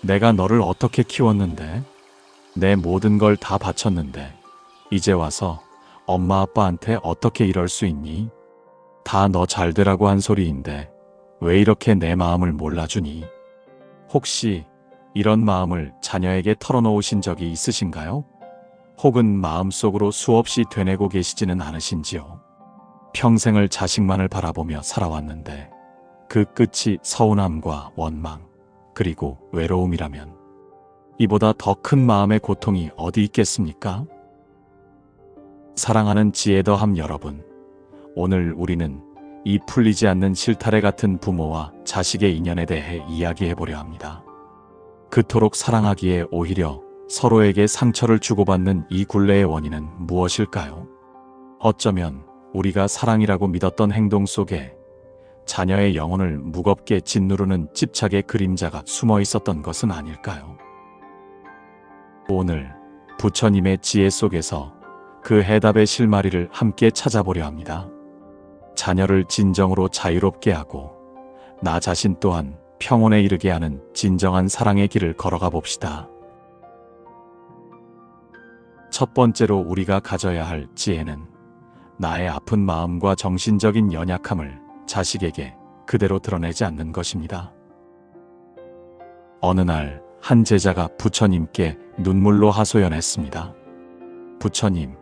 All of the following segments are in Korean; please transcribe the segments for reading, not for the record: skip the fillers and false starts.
내가 너를 어떻게 키웠는데? 내 모든 걸 다 바쳤는데 이제 와서 엄마 아빠한테 어떻게 이럴 수 있니? 다 너 잘 되라고 한 소리인데 왜 이렇게 내 마음을 몰라주니? 혹시 이런 마음을 자녀에게 털어놓으신 적이 있으신가요? 혹은 마음속으로 수없이 되뇌고 계시지는 않으신지요? 평생을 자식만을 바라보며 살아왔는데 그 끝이 서운함과 원망, 그리고 외로움이라면 이보다 더 큰 마음의 고통이 어디 있겠습니까? 사랑하는 지혜더함 여러분, 오늘 우리는 이 풀리지 않는 실타래 같은 부모와 자식의 인연에 대해 이야기해 보려 합니다. 그토록 사랑하기에 오히려 서로에게 상처를 주고받는 이 굴레의 원인은 무엇일까요? 어쩌면 우리가 사랑이라고 믿었던 행동 속에 자녀의 영혼을 무겁게 짓누르는 집착의 그림자가 숨어 있었던 것은 아닐까요? 오늘 부처님의 지혜 속에서 그 해답의 실마리를 함께 찾아보려 합니다. 자녀를 진정으로 자유롭게 하고 나 자신 또한 평온에 이르게 하는 진정한 사랑의 길을 걸어가 봅시다. 첫 번째로 우리가 가져야 할 지혜는 나의 아픈 마음과 정신적인 연약함을 자식에게 그대로 드러내지 않는 것입니다. 어느 날 한 제자가 부처님께 눈물로 하소연했습니다. 부처님,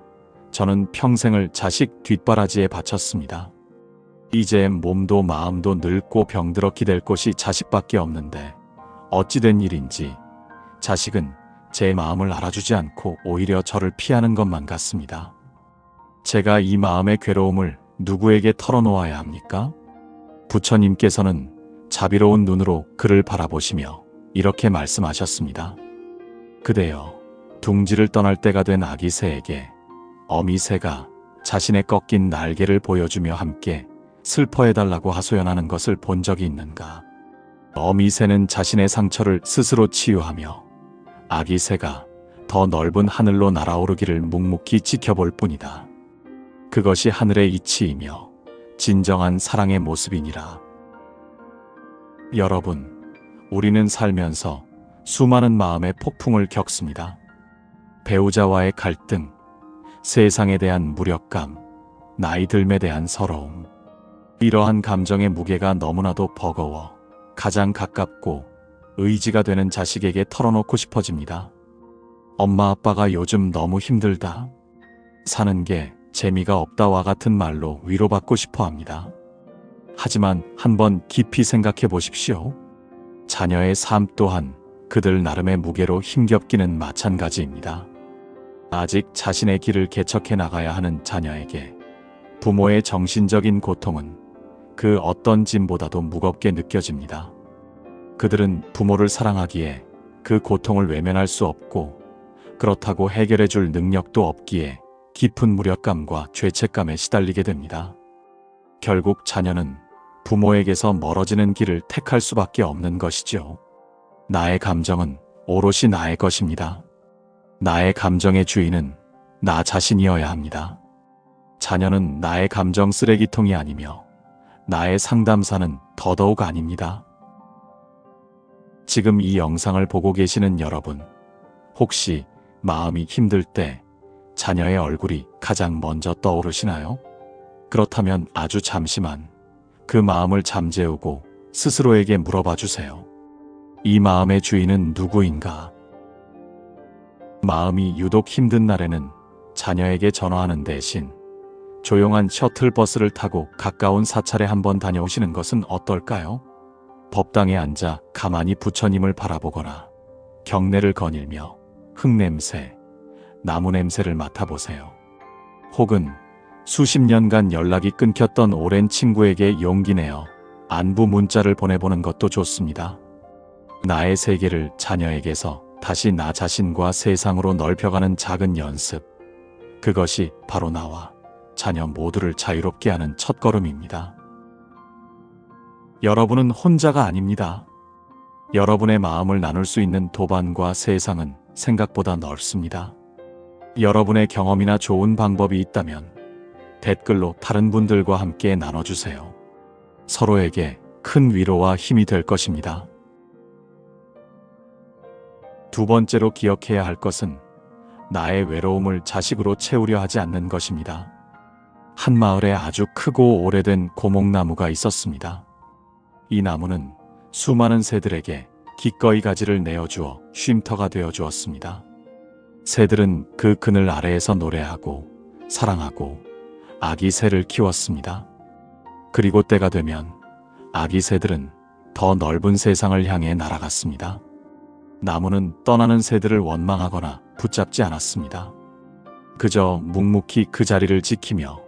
저는 평생을 자식 뒷바라지에 바쳤습니다. 이제 몸도 마음도 늙고 병들어 기댈 곳이 자식밖에 없는데 어찌된 일인지 자식은 제 마음을 알아주지 않고 오히려 저를 피하는 것만 같습니다. 제가 이 마음의 괴로움을 누구에게 털어놓아야 합니까? 부처님께서는 자비로운 눈으로 그를 바라보시며 이렇게 말씀하셨습니다. 그대여, 둥지를 떠날 때가 된 아기 새에게 어미 새가 자신의 꺾인 날개를 보여주며 함께 슬퍼해달라고 하소연하는 것을 본 적이 있는가? 어미 새는 자신의 상처를 스스로 치유하며 아기 새가 더 넓은 하늘로 날아오르기를 묵묵히 지켜볼 뿐이다. 그것이 하늘의 이치이며 진정한 사랑의 모습이니라. 여러분, 우리는 살면서 수많은 마음의 폭풍을 겪습니다. 배우자와의 갈등, 세상에 대한 무력감, 나이 듦에 대한 서러움. 이러한 감정의 무게가 너무나도 버거워 가장 가깝고 의지가 되는 자식에게 털어놓고 싶어집니다. 엄마 아빠가 요즘 너무 힘들다. 사는 게 재미가 없다와 같은 말로 위로받고 싶어 합니다. 하지만 한번 깊이 생각해 보십시오. 자녀의 삶 또한 그들 나름의 무게로 힘겹기는 마찬가지입니다. 아직 자신의 길을 개척해 나가야 하는 자녀에게 부모의 정신적인 고통은 그 어떤 짐보다도 무겁게 느껴집니다. 그들은 부모를 사랑하기에 그 고통을 외면할 수 없고 그렇다고 해결해 줄 능력도 없기에 깊은 무력감과 죄책감에 시달리게 됩니다. 결국 자녀는 부모에게서 멀어지는 길을 택할 수밖에 없는 것이죠. 나의 감정은 오롯이 나의 것입니다. 나의 감정의 주인은 나 자신이어야 합니다. 자녀는 나의 감정 쓰레기통이 아니며 나의 상담사는 더더욱 아닙니다. 지금 이 영상을 보고 계시는 여러분, 혹시 마음이 힘들 때 자녀의 얼굴이 가장 먼저 떠오르시나요? 그렇다면 아주 잠시만 그 마음을 잠재우고 스스로에게 물어봐 주세요. 이 마음의 주인은 누구인가? 마음이 유독 힘든 날에는 자녀에게 전화하는 대신 조용한 셔틀버스를 타고 가까운 사찰에 한번 다녀오시는 것은 어떨까요? 법당에 앉아 가만히 부처님을 바라보거나 경례를 거닐며 흙냄새, 나무 냄새를 맡아보세요. 혹은 수십 년간 연락이 끊겼던 오랜 친구에게 용기 내어 안부 문자를 보내보는 것도 좋습니다. 나의 세계를 자녀에게서 다시 나 자신과 세상으로 넓혀가는 작은 연습, 그것이 바로 나와 자녀 모두를 자유롭게 하는 첫걸음입니다. 여러분은 혼자가 아닙니다. 여러분의 마음을 나눌 수 있는 도반과 세상은 생각보다 넓습니다. 여러분의 경험이나 좋은 방법이 있다면 댓글로 다른 분들과 함께 나눠주세요. 서로에게 큰 위로와 힘이 될 것입니다. 두 번째로 기억해야 할 것은 나의 외로움을 자식으로 채우려 하지 않는 것입니다. 한 마을에 아주 크고 오래된 고목나무가 있었습니다. 이 나무는 수많은 새들에게 기꺼이 가지를 내어주어 쉼터가 되어 주었습니다. 새들은 그 그늘 아래에서 노래하고 사랑하고 아기 새를 키웠습니다. 그리고 때가 되면 아기 새들은 더 넓은 세상을 향해 날아갔습니다. 나무는 떠나는 새들을 원망하거나 붙잡지 않았습니다. 그저 묵묵히 그 자리를 지키며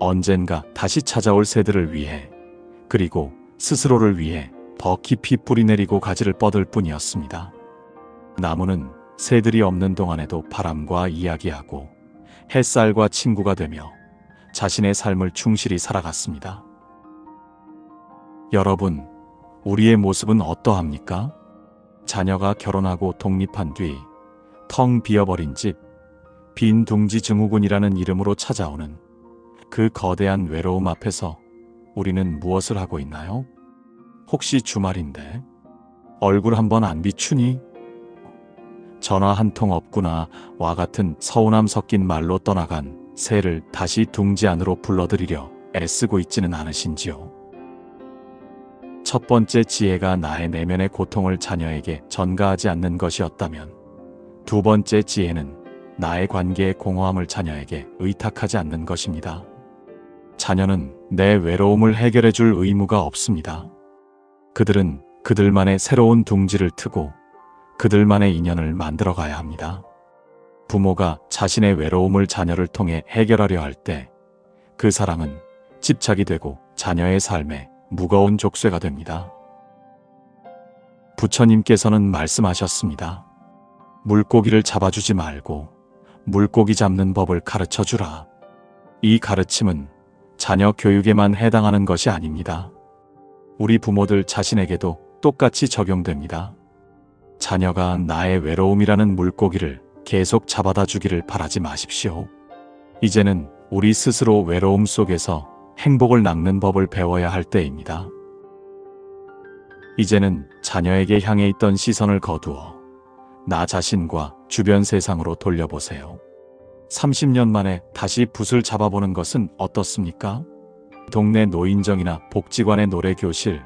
언젠가 다시 찾아올 새들을 위해, 그리고 스스로를 위해 더 깊이 뿌리내리고 가지를 뻗을 뿐이었습니다. 나무는 새들이 없는 동안에도 바람과 이야기하고 햇살과 친구가 되며 자신의 삶을 충실히 살아갔습니다. 여러분, 우리의 모습은 어떠합니까? 자녀가 결혼하고 독립한 뒤 텅 비어버린 집, 빈 둥지 증후군이라는 이름으로 찾아오는 그 거대한 외로움 앞에서 우리는 무엇을 하고 있나요? 혹시 주말인데 얼굴 한번 안 비추니? 전화 한 통 없구나 와 같은 서운함 섞인 말로 떠나간 새를 다시 둥지 안으로 불러들이려 애쓰고 있지는 않으신지요? 첫 번째 지혜가 나의 내면의 고통을 자녀에게 전가하지 않는 것이었다면, 두 번째 지혜는 나의 관계의 공허함을 자녀에게 의탁하지 않는 것입니다. 자녀는 내 외로움을 해결해 줄 의무가 없습니다. 그들은 그들만의 새로운 둥지를 트고 그들만의 인연을 만들어 가야 합니다. 부모가 자신의 외로움을 자녀를 통해 해결하려 할 때 그 사랑은 집착이 되고 자녀의 삶에 무거운 족쇄가 됩니다. 부처님께서는 말씀하셨습니다. 물고기를 잡아주지 말고 물고기 잡는 법을 가르쳐 주라. 이 가르침은 자녀 교육에만 해당하는 것이 아닙니다. 우리 부모들 자신에게도 똑같이 적용됩니다. 자녀가 나의 외로움이라는 물고기를 계속 잡아다 주기를 바라지 마십시오. 이제는 우리 스스로 외로움 속에서 행복을 낚는 법을 배워야 할 때입니다. 이제는 자녀에게 향해 있던 시선을 거두어 나 자신과 주변 세상으로 돌려보세요. 30년 만에 다시 붓을 잡아보는 것은 어떻습니까? 동네 노인정이나 복지관의 노래교실,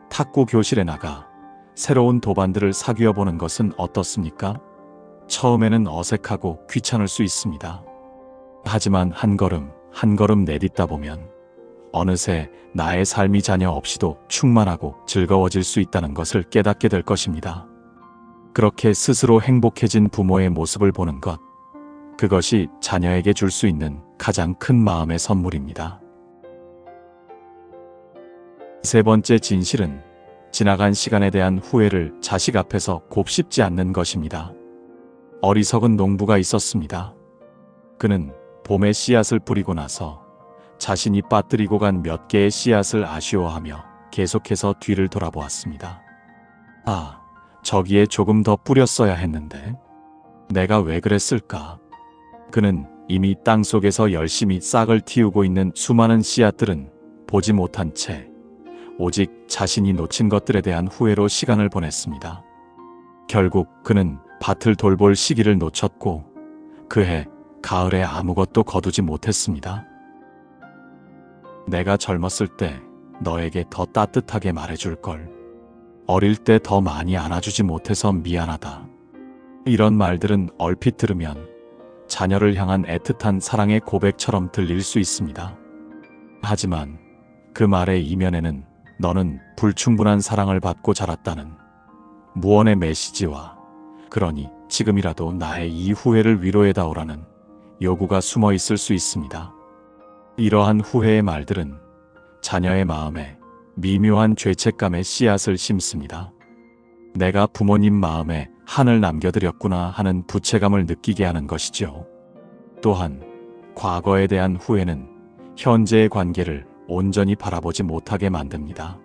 탁구 교실에 나가 새로운 도반들을 사귀어 보는 것은 어떻습니까? 처음에는 어색하고 귀찮을 수 있습니다. 하지만 한 걸음 한 걸음 내딛다 보면 어느새 나의 삶이 자녀 없이도 충만하고 즐거워질 수 있다는 것을 깨닫게 될 것입니다. 그렇게 스스로 행복해진 부모의 모습을 보는 것, 그것이 자녀에게 줄 수 있는 가장 큰 마음의 선물입니다. 세 번째 진실은 지나간 시간에 대한 후회를 자식 앞에서 곱씹지 않는 것입니다. 어리석은 농부가 있었습니다. 그는 봄에 씨앗을 뿌리고 나서 자신이 빠뜨리고 간 몇 개의 씨앗을 아쉬워하며 계속해서 뒤를 돌아보았습니다. 아, 저기에 조금 더 뿌렸어야 했는데 내가 왜 그랬을까? 그는 이미 땅속에서 열심히 싹을 틔우고 있는 수많은 씨앗들은 보지 못한 채 오직 자신이 놓친 것들에 대한 후회로 시간을 보냈습니다. 결국 그는 밭을 돌볼 시기를 놓쳤고 그해 가을에 아무것도 거두지 못했습니다. 내가 젊었을 때 너에게 더 따뜻하게 말해줄 걸. 어릴 때 더 많이 안아주지 못해서 미안하다. 이런 말들은 얼핏 들으면 자녀를 향한 애틋한 사랑의 고백처럼 들릴 수 있습니다. 하지만 그 말의 이면에는 너는 불충분한 사랑을 받고 자랐다는 무언의 메시지와, 그러니 지금이라도 나의 이 후회를 위로해다오라는 요구가 숨어 있을 수 있습니다. 이러한 후회의 말들은 자녀의 마음에 미묘한 죄책감의 씨앗을 심습니다. 내가 부모님 마음에 한을 남겨드렸구나 하는 부채감을 느끼게 하는 것이죠. 또한 과거에 대한 후회는 현재의 관계를 온전히 바라보지 못하게 만듭니다.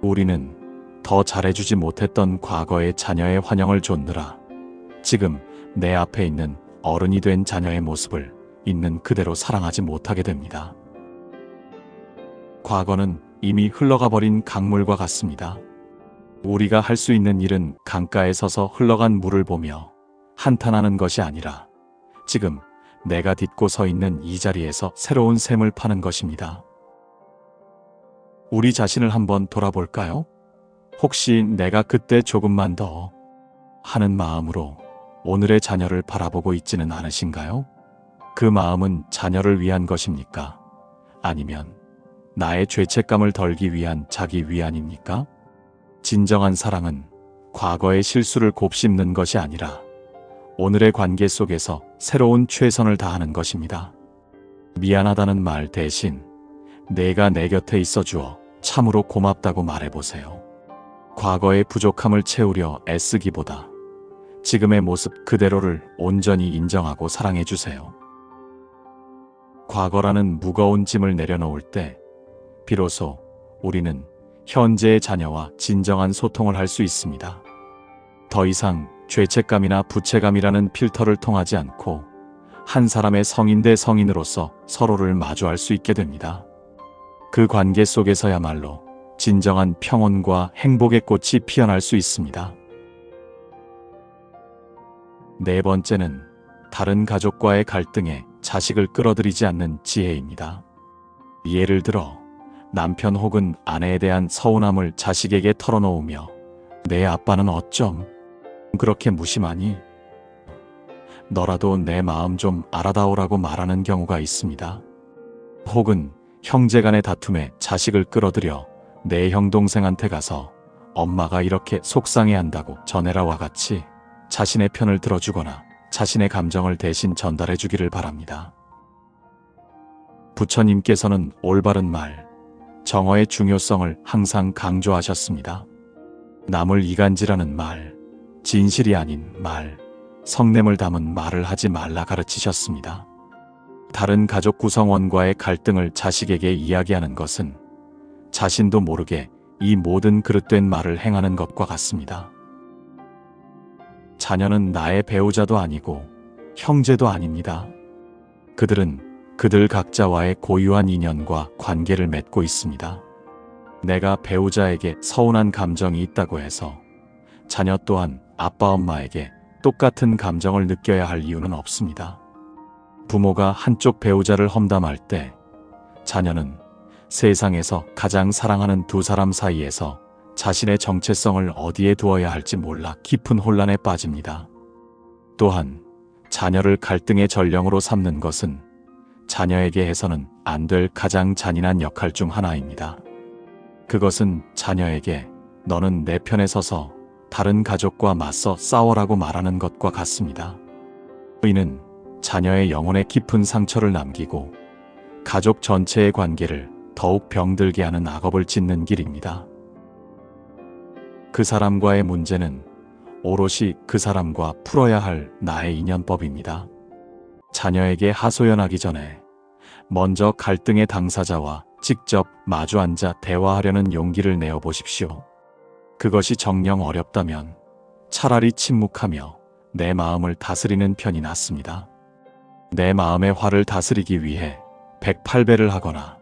우리는 더 잘해주지 못했던 과거의 자녀의 환영을 좇느라 지금 내 앞에 있는 어른이 된 자녀의 모습을 있는 그대로 사랑하지 못하게 됩니다. 과거는 이미 흘러가 버린 강물과 같습니다. 우리가 할 수 있는 일은 강가에 서서 흘러간 물을 보며 한탄하는 것이 아니라 지금 내가 딛고 서 있는 이 자리에서 새로운 샘을 파는 것입니다. 우리 자신을 한번 돌아볼까요? 혹시 내가 그때 조금만 더 하는 마음으로 오늘의 자녀를 바라보고 있지는 않으신가요? 그 마음은 자녀를 위한 것입니까? 아니면 나의 죄책감을 덜기 위한 자기 위안입니까? 진정한 사랑은 과거의 실수를 곱씹는 것이 아니라 오늘의 관계 속에서 새로운 최선을 다하는 것입니다. 미안하다는 말 대신 내가 내 곁에 있어 주어 참으로 고맙다고 말해보세요. 과거의 부족함을 채우려 애쓰기보다 지금의 모습 그대로를 온전히 인정하고 사랑해 주세요. 과거라는 무거운 짐을 내려놓을 때 비로소 우리는 현재의 자녀와 진정한 소통을 할 수 있습니다. 더 이상 죄책감이나 부채감이라는 필터를 통하지 않고 한 사람의 성인 대 성인으로서 서로를 마주할 수 있게 됩니다. 그 관계 속에서야말로 진정한 평온과 행복의 꽃이 피어날 수 있습니다. 네 번째는 다른 가족과의 갈등에 자식을 끌어들이지 않는 지혜입니다. 예를 들어 남편 혹은 아내에 대한 서운함을 자식에게 털어놓으며 내 아빠는 어쩜 그렇게 무심하니? 너라도 내 마음 좀 알아다오라고 말하는 경우가 있습니다. 혹은 형제간의 다툼에 자식을 끌어들여 내 형 동생한테 가서 엄마가 이렇게 속상해한다고 전해라와 같이 자신의 편을 들어주거나 자신의 감정을 대신 전달해 주기를 바랍니다. 부처님께서는 올바른 말, 정어의 중요성을 항상 강조하셨습니다. 남을 이간질하는 말, 진실이 아닌 말, 성냄을 담은 말을 하지 말라 가르치셨습니다. 다른 가족 구성원과의 갈등을 자식에게 이야기하는 것은 자신도 모르게 이 모든 그릇된 말을 행하는 것과 같습니다. 자녀는 나의 배우자도 아니고 형제도 아닙니다. 그들은 그들 각자와의 고유한 인연과 관계를 맺고 있습니다. 내가 배우자에게 서운한 감정이 있다고 해서 자녀 또한 아빠 엄마에게 똑같은 감정을 느껴야 할 이유는 없습니다. 부모가 한쪽 배우자를 험담할 때 자녀는 세상에서 가장 사랑하는 두 사람 사이에서 자신의 정체성을 어디에 두어야 할지 몰라 깊은 혼란에 빠집니다. 또한 자녀를 갈등의 전령으로 삼는 것은 자녀에게 해서는 안 될 가장 잔인한 역할 중 하나입니다. 그것은 자녀에게 너는 내 편에 서서 다른 가족과 맞서 싸워라고 말하는 것과 같습니다. 이는 자녀의 영혼에 깊은 상처를 남기고 가족 전체의 관계를 더욱 병들게 하는 악업을 짓는 길입니다. 그 사람과의 문제는 오롯이 그 사람과 풀어야 할 나의 인연법입니다. 자녀에게 하소연하기 전에 먼저 갈등의 당사자와 직접 마주 앉아 대화하려는 용기를 내어 보십시오. 그것이 정녕 어렵다면 차라리 침묵하며 내 마음을 다스리는 편이 낫습니다. 내 마음의 화를 다스리기 위해 108배를 하거나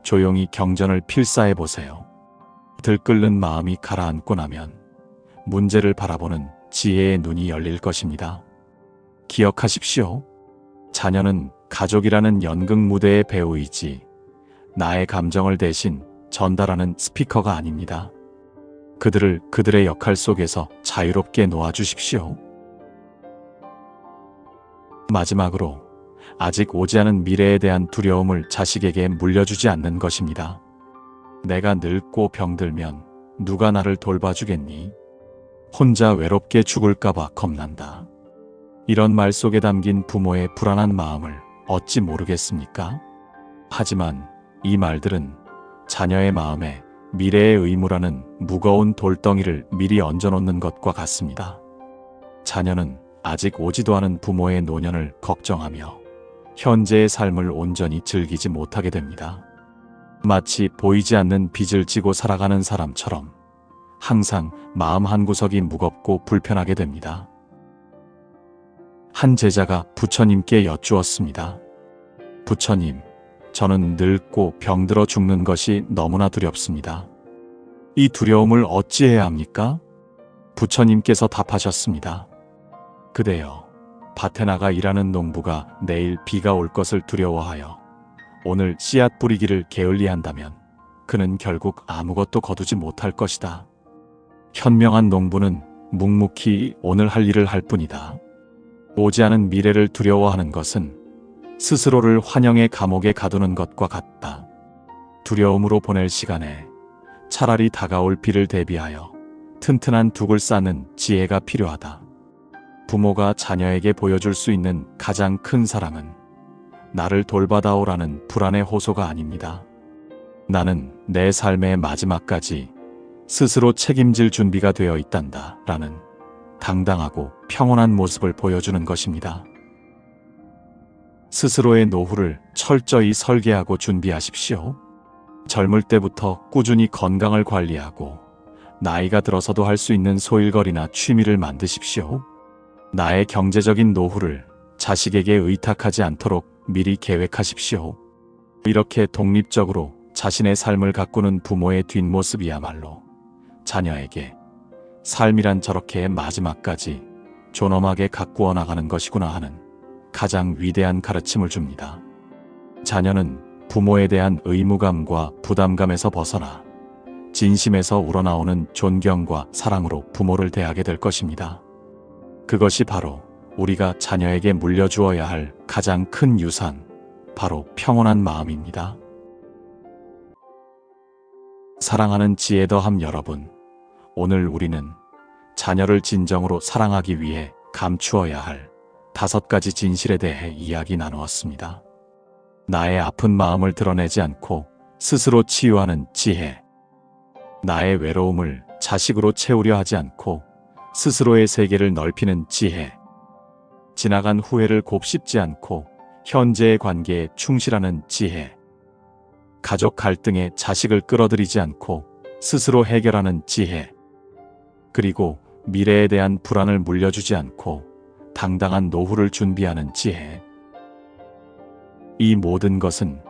조용히 경전을 필사해 보세요. 들끓는 마음이 가라앉고 나면 문제를 바라보는 지혜의 눈이 열릴 것입니다. 기억하십시오. 자녀는 가족이라는 연극 무대의 배우이지 나의 감정을 대신 전달하는 스피커가 아닙니다. 그들을 그들의 역할 속에서 자유롭게 놓아주십시오. 마지막으로 아직 오지 않은 미래에 대한 두려움을 자식에게 물려주지 않는 것입니다. 내가 늙고 병들면 누가 나를 돌봐주겠니? 혼자 외롭게 죽을까봐 겁난다. 이런 말 속에 담긴 부모의 불안한 마음을 어찌 모르겠습니까? 하지만 이 말들은 자녀의 마음에 미래의 의무라는 무거운 돌덩이를 미리 얹어놓는 것과 같습니다. 자녀는 아직 오지도 않은 부모의 노년을 걱정하며 현재의 삶을 온전히 즐기지 못하게 됩니다. 마치 보이지 않는 빚을 지고 살아가는 사람처럼 항상 마음 한구석이 무겁고 불편하게 됩니다. 한 제자가 부처님께 여쭈었습니다. 부처님, 저는 늙고 병들어 죽는 것이 너무나 두렵습니다. 이 두려움을 어찌해야 합니까? 부처님께서 답하셨습니다. 그대여, 밭에 나가 일하는 농부가 내일 비가 올 것을 두려워하여 오늘 씨앗 뿌리기를 게을리한다면 그는 결국 아무것도 거두지 못할 것이다. 현명한 농부는 묵묵히 오늘 할 일을 할 뿐이다. 오지 않은 미래를 두려워하는 것은 스스로를 환영의 감옥에 가두는 것과 같다. 두려움으로 보낼 시간에 차라리 다가올 비를 대비하여 튼튼한 둑을 쌓는 지혜가 필요하다. 부모가 자녀에게 보여줄 수 있는 가장 큰 사랑은 나를 돌봐다오라는 불안의 호소가 아닙니다. 나는 내 삶의 마지막까지 스스로 책임질 준비가 되어 있단다 라는 당당하고 평온한 모습을 보여주는 것입니다. 스스로의 노후를 철저히 설계하고 준비하십시오. 젊을 때부터 꾸준히 건강을 관리하고 나이가 들어서도 할 수 있는 소일거리나 취미를 만드십시오. 나의 경제적인 노후를 자식에게 의탁하지 않도록 미리 계획하십시오. 이렇게 독립적으로 자신의 삶을 가꾸는 부모의 뒷모습이야말로 자녀에게 삶이란 저렇게 마지막까지 존엄하게 가꾸어 나가는 것이구나 하는 가장 위대한 가르침을 줍니다. 자녀는 부모에 대한 의무감과 부담감에서 벗어나 진심에서 우러나오는 존경과 사랑으로 부모를 대하게 될 것입니다. 그것이 바로 우리가 자녀에게 물려주어야 할 가장 큰 유산, 바로 평온한 마음입니다. 사랑하는 지혜 더함 여러분, 오늘 우리는 자녀를 진정으로 사랑하기 위해 감추어야 할 5가지 진실에 대해 이야기 나누었습니다. 나의 아픈 마음을 드러내지 않고 스스로 치유하는 지혜, 나의 외로움을 자식으로 채우려 하지 않고 스스로의 세계를 넓히는 지혜, 지나간 후회를 곱씹지 않고 현재의 관계에 충실하는 지혜, 가족 갈등에 자식을 끌어들이지 않고 스스로 해결하는 지혜, 그리고 미래에 대한 불안을 물려주지 않고 당당한 노후를 준비하는 지혜. 이 모든 것은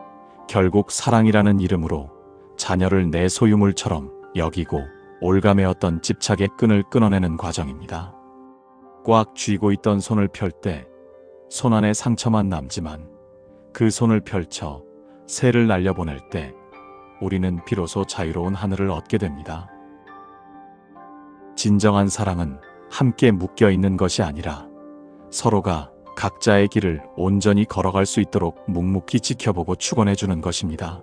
결국 사랑이라는 이름으로 자녀를 내 소유물처럼 여기고 올가매었던 집착의 끈을 끊어내는 과정입니다. 꽉 쥐고 있던 손을 펼 때 손 안에 상처만 남지만 그 손을 펼쳐 새를 날려보낼 때 우리는 비로소 자유로운 하늘을 얻게 됩니다. 진정한 사랑은 함께 묶여 있는 것이 아니라 서로가 각자의 길을 온전히 걸어갈 수 있도록 묵묵히 지켜보고 축원해주는 것입니다.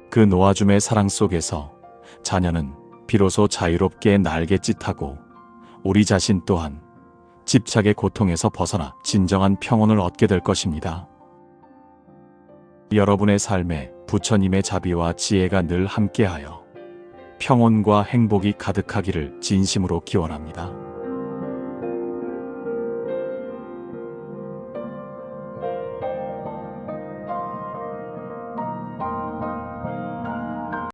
그 놓아줌의 사랑 속에서 자녀는 비로소 자유롭게 날갯짓하고 우리 자신 또한 집착의 고통에서 벗어나 진정한 평온을 얻게 될 것입니다. 여러분의 삶에 부처님의 자비와 지혜가 늘 함께하여 평온과 행복이 가득하기를 진심으로 기원합니다.